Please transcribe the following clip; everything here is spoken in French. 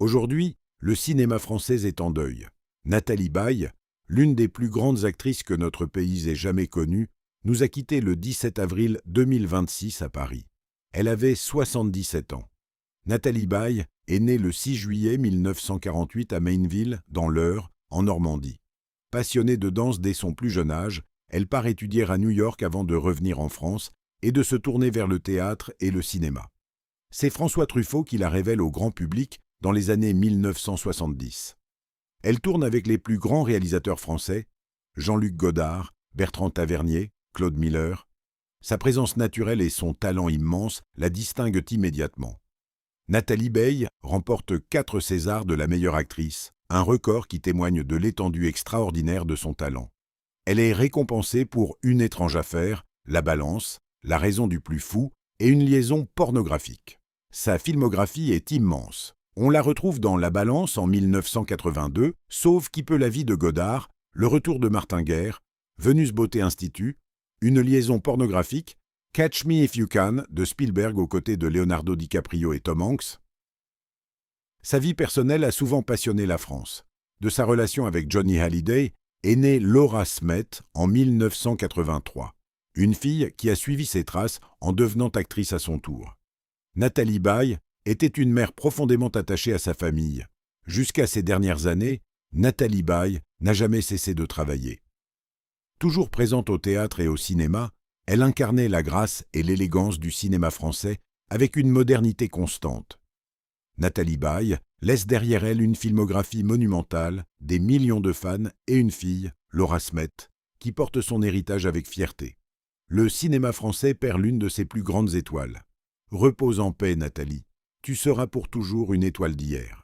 Aujourd'hui, le cinéma français est en deuil. Nathalie Baye, l'une des plus grandes actrices que notre pays ait jamais connues, nous a quittés le 17 avril 2026 à Paris. Elle avait 77 ans. Nathalie Baye est née le 6 juillet 1948 à Mainville, dans l'Eure, en Normandie. Passionnée de danse dès son plus jeune âge, elle part étudier à New York avant de revenir en France et de se tourner vers le théâtre et le cinéma. C'est François Truffaut qui la révèle au grand public dans les années 1970. Elle tourne avec les plus grands réalisateurs français, Jean-Luc Godard, Bertrand Tavernier, Claude Miller. Sa présence naturelle et son talent immense la distinguent immédiatement. Nathalie Baye remporte 4 Césars de la meilleure actrice, un record qui témoigne de l'étendue extraordinaire de son talent. Elle est récompensée pour Une étrange affaire, La balance, La raison du plus fou et Une liaison pornographique. Sa filmographie est immense. On la retrouve dans La balance en 1982, Sauve qui peut la vie de Godard, Le retour de Martin Guerre, Venus Beauté Institut, Une liaison pornographique, Catch Me If You Can de Spielberg aux côtés de Leonardo DiCaprio et Tom Hanks. Sa vie personnelle a souvent passionné la France. De sa relation avec Johnny Hallyday est née Laura Smet en 1983, une fille qui a suivi ses traces en devenant actrice à son tour. Nathalie Baye était une mère profondément attachée à sa famille. Jusqu'à ces dernières années, Nathalie Baye n'a jamais cessé de travailler. Toujours présente au théâtre et au cinéma, elle incarnait la grâce et l'élégance du cinéma français avec une modernité constante. Nathalie Baye laisse derrière elle une filmographie monumentale, des millions de fans et une fille, Laura Smet, qui porte son héritage avec fierté. Le cinéma français perd l'une de ses plus grandes étoiles. Repose en paix, Nathalie. Tu seras pour toujours une étoile d'hier.